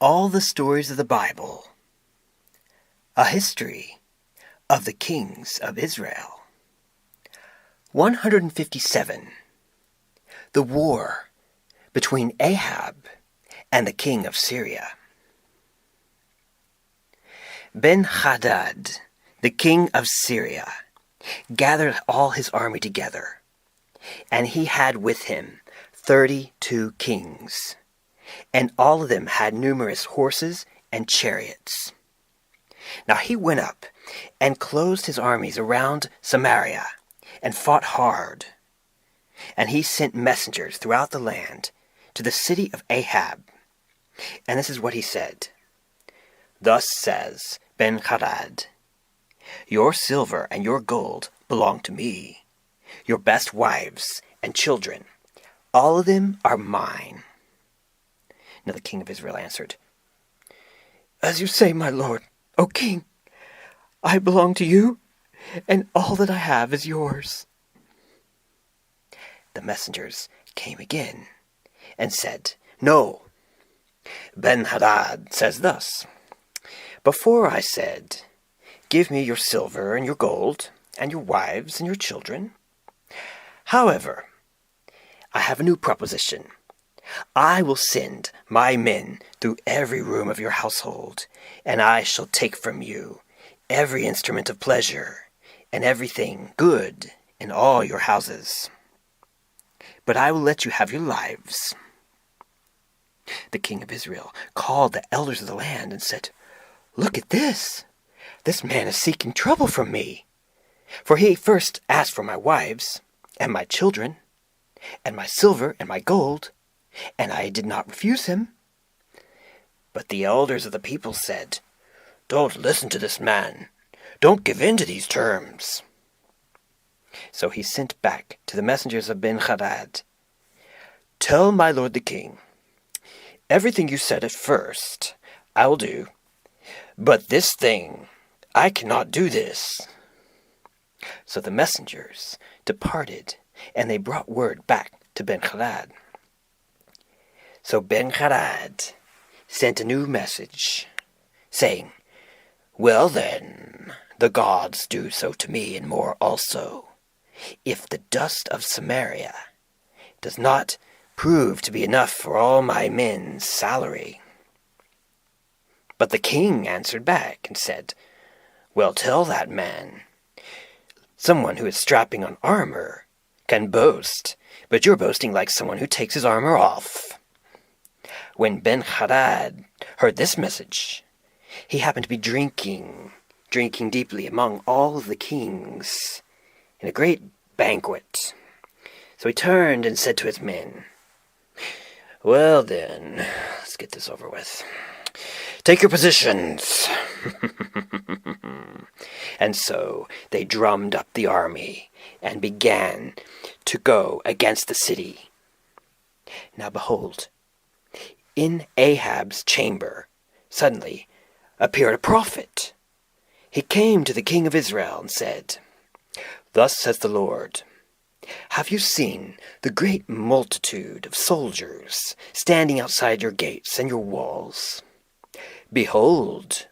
All the stories of the Bible. A history of the kings of Israel. 157. The war between Ahab and the king of Syria. Ben-Hadad, the king of Syria, gathered all his army together, and he had with him 32 kings, and all of them had numerous horses and chariots. Now he went up and closed his armies around Samaria and fought hard. And he sent messengers throughout the land to the city of Ahab. And this is what he said. Thus says Ben-Hadad, your silver and your gold belong to me. Your best wives and children, all of them are mine. Now the king of Israel answered, As you say, my lord, O king, I belong to you, and all that I have is yours. The messengers came again and said, No. Ben-Hadad says thus, Before I said, Give me your silver and your gold, and your wives and your children. However, I have a new proposition. I will send my men through every room of your household, and I shall take from you every instrument of pleasure and everything good in all your houses. But I will let you have your lives. The king of Israel called the elders of the land and said, Look at this! This man is seeking trouble from me. For he first asked for my wives and my children and my silver and my gold, and I did not refuse him. But the elders of the people said, Don't listen to this man. Don't give in to these terms. So he sent back to the messengers of Ben-Hadad, Tell my lord the king, everything you said at first I will do, but this thing, I cannot do this. So the messengers departed, and they brought word back to Ben-Hadad. So Ben-Hadad sent a new message, saying, Well then, the gods do so to me and more also, if the dust of Samaria does not prove to be enough for all my men's salary. But the king answered back and said, Well, tell that man, someone who is strapping on armor can boast, but you're boasting like someone who takes his armor off. When Ben-Hadad heard this message, he happened to be drinking deeply among all of the kings in a great banquet. So he turned and said to his men, Well then, let's get this over with. Take your positions. And so they drummed up the army and began to go against the city. Now behold, in Ahab's chamber suddenly appeared a prophet. He came to the king of Israel and said, Thus says the Lord, Have you seen the great multitude of soldiers standing outside your gates and your walls? Behold,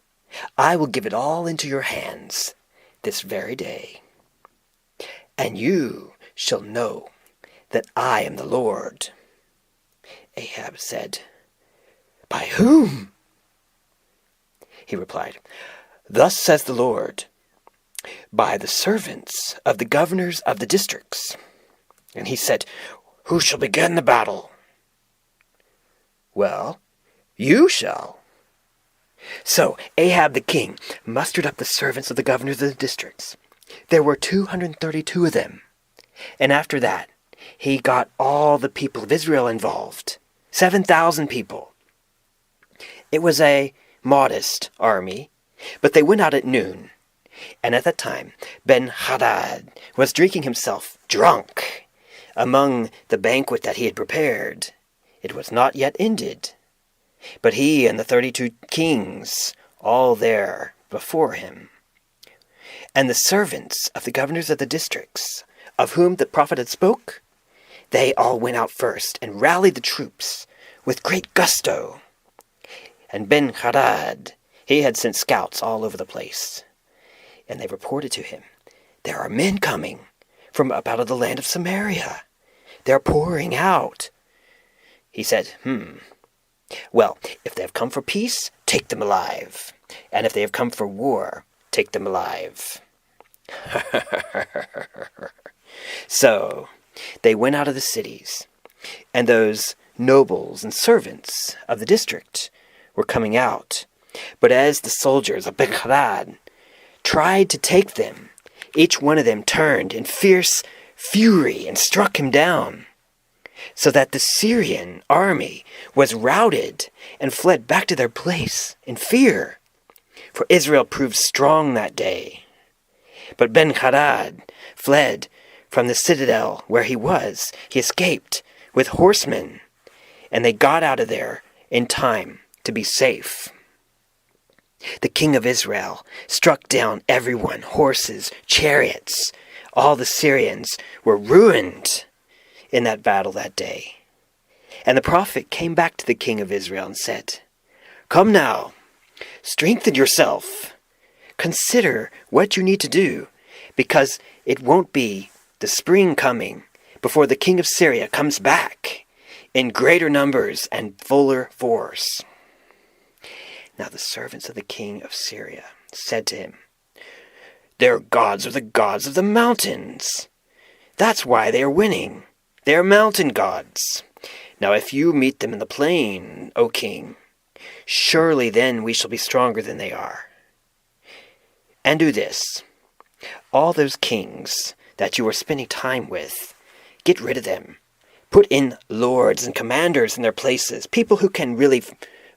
I will give it all into your hands this very day, and you shall know that I am the Lord. Ahab said, By whom? He replied, Thus says the Lord, By the servants of the governors of the districts. And he said, Who shall begin the battle? Well, you shall. So Ahab the king mustered up the servants of the governors of the districts. There were 232 of them. And after that, he got all the people of Israel involved. 7,000 people. It was a modest army, but they went out at noon. And at that time, Ben-Hadad was drinking himself drunk among the banquet that he had prepared. It was not yet ended. But he and the 32 kings, all there before him, and the servants of the governors of the districts, of whom the prophet had spoke, they all went out first and rallied the troops with great gusto. And Ben-Hadad, he had sent scouts all over the place. And they reported to him, "There are men coming from up out of the land of Samaria. They're pouring out." He said, "Well, if they have come for peace, take them alive. And if they have come for war, take them alive." So they went out of the cities, and those nobles and servants of the district were coming out. But as the soldiers of Ben-Hadad tried to take them, each one of them turned in fierce fury and struck him down, so that the Syrian army was routed and fled back to their place in fear. For Israel proved strong that day. But Ben-Hadad fled from the citadel where he was. He escaped with horsemen, and they got out of there in time to be safe. The king of Israel struck down everyone, horses, chariots. All the Syrians were ruined in that battle that day. And the prophet came back to the king of Israel and said, "Come now, strengthen yourself. Consider what you need to do, because it won't be the spring coming before the king of Syria comes back in greater numbers and fuller force." Now the servants of the king of Syria said to him, "Their gods are the gods of the mountains. That's why they are winning. They are mountain gods. Now if you meet them in the plain, O king, surely then we shall be stronger than they are. And do this. All those kings that you are spending time with, get rid of them. Put in lords and commanders in their places, people who can really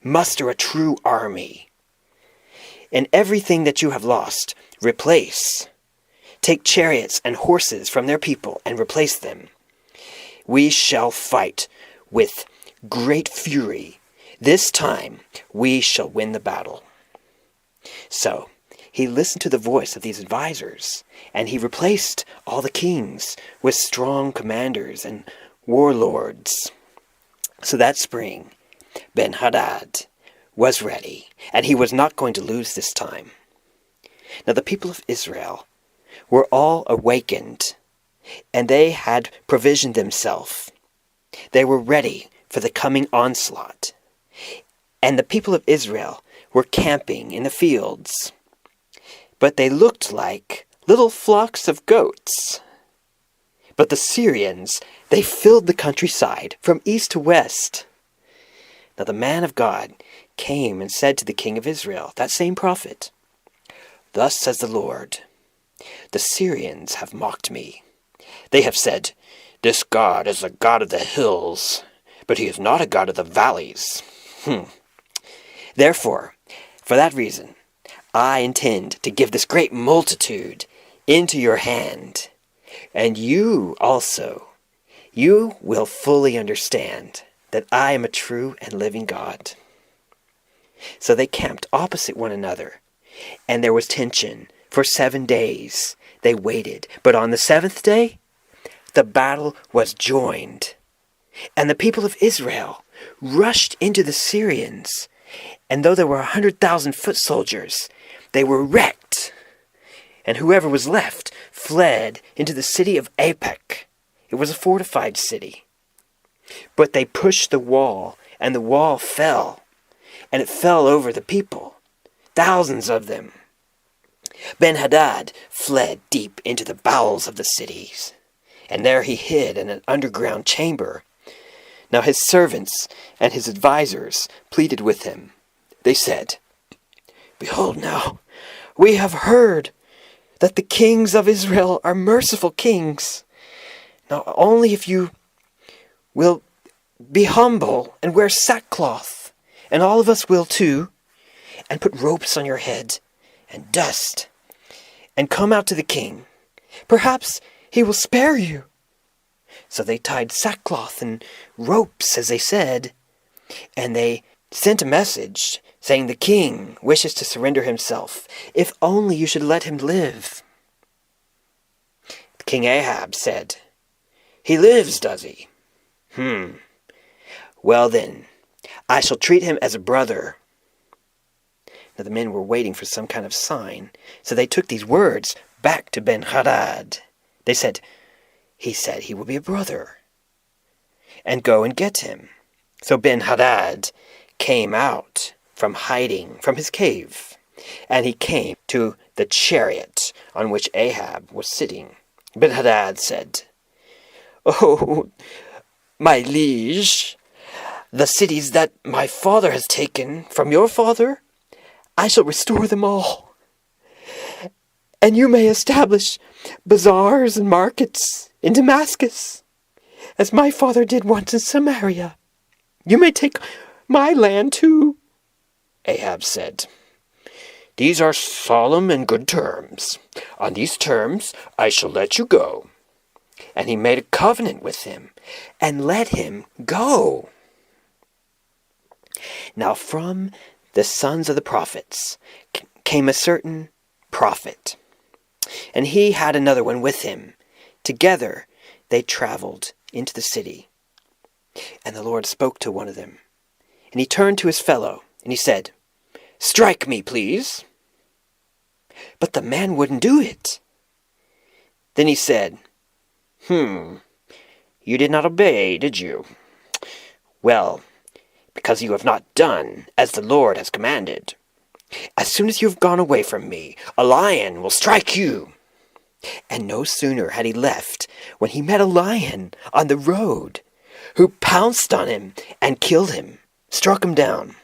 muster a true army. And everything that you have lost, replace. Take chariots and horses from their people and replace them. We shall fight with great fury. This time we shall win the battle." So he listened to the voice of these advisors, and he replaced all the kings with strong commanders and warlords. So that spring, Ben-Hadad was ready, and he was not going to lose this time. Now the people of Israel were all awakened, and they had provisioned themselves. They were ready for the coming onslaught. And the people of Israel were camping in the fields. But they looked like little flocks of goats. But the Syrians, they filled the countryside from east to west. Now the man of God came and said to the king of Israel, that same prophet, "Thus says the Lord, the Syrians have mocked me. They have said, 'This God is a God of the hills, but he is not a God of the valleys.' Therefore, for that reason, I intend to give this great multitude into your hand, and you also, you will fully understand that I am a true and living God." So they camped opposite one another, and there was tension. For 7 days they waited, but on the 7th day, the battle was joined. And the people of Israel rushed into the Syrians, and though there were 100,000 foot soldiers, they were wrecked. And whoever was left fled into the city of Aphek. It was a fortified city. But they pushed the wall, and the wall fell, and it fell over the people, thousands of them. Ben-Hadad fled deep into the bowels of the cities, and there he hid in an underground chamber. Now his servants and his advisors pleaded with him. They said, "Behold now, we have heard that the kings of Israel are merciful kings. Now only if you will be humble and wear sackcloth, and all of us will too, and put ropes on your head and dust, and come out to the king. Perhaps he will spare you." So they tied sackcloth and ropes, as they said, and they sent a message saying, "The king wishes to surrender himself. If only you should let him live." King Ahab said, "He lives, does he? Well then, I shall treat him as a brother, Now the men were waiting for some kind of sign, so they took these words back to Ben-Hadad. They said, "He said he will be a brother, and go and get him." So Ben-Hadad came out from hiding from his cave, and he came to the chariot on which Ahab was sitting. Ben-Hadad said, "Oh, my liege, the cities that my father has taken from your father, I shall restore them all. And you may establish bazaars and markets in Damascus, as my father did once in Samaria. You may take my land too." Ahab said, "These are solemn and good terms. On these terms I shall let you go." And he made a covenant with him and let him go. Now from the sons of the prophets came a certain prophet, and he had another one with him. Together they traveled into the city. And the Lord spoke to one of them, and he turned to his fellow, and he said, "Strike me, please." But the man wouldn't do it. Then he said, "You did not obey, did you? Well, because you have not done as the Lord has commanded. As soon as you have gone away from me, a lion will strike you." And no sooner had he left when he met a lion on the road, who pounced on him and killed him, struck him down.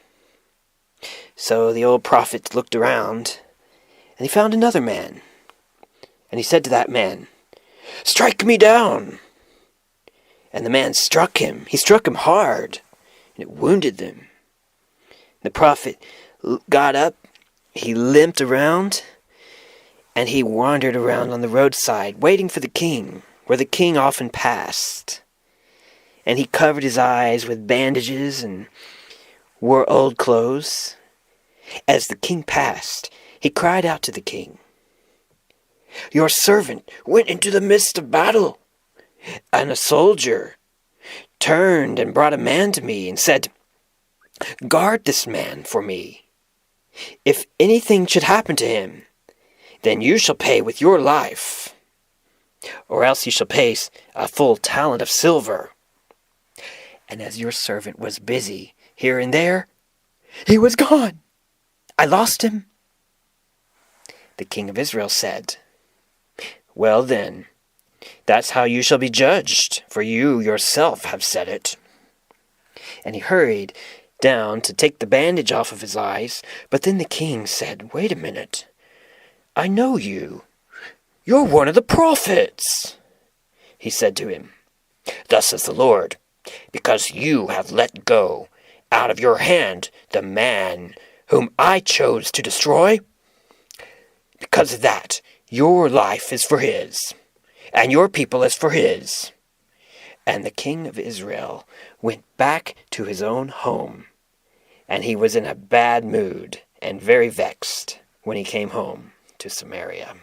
So the old prophet looked around, and he found another man. And he said to that man, "Strike me down." And the man struck him. He struck him hard, and it wounded them. The prophet got up, he limped around, and he wandered around on the roadside, waiting for the king, where the king often passed. And he covered his eyes with bandages and wore old clothes. As the king passed, he cried out to the king, "Your servant went into the midst of battle, and a soldier turned and brought a man to me and said, 'Guard this man for me. If anything should happen to him, then you shall pay with your life, or else you shall pay a full talent of silver.' And as your servant was busy here and there, he was gone. I lost him." The king of Israel said, "Well then, that's how you shall be judged, for you yourself have said it." And he hurried down to take the bandage off of his eyes, but then the king said, "Wait a minute, I know you. You're one of the prophets." He said to him, "Thus says the Lord, because you have let go out of your hand the man whom I chose to destroy, because of that your life is for his, and your people is for his." And the king of Israel went back to his own home, and he was in a bad mood and very vexed when he came home to Samaria.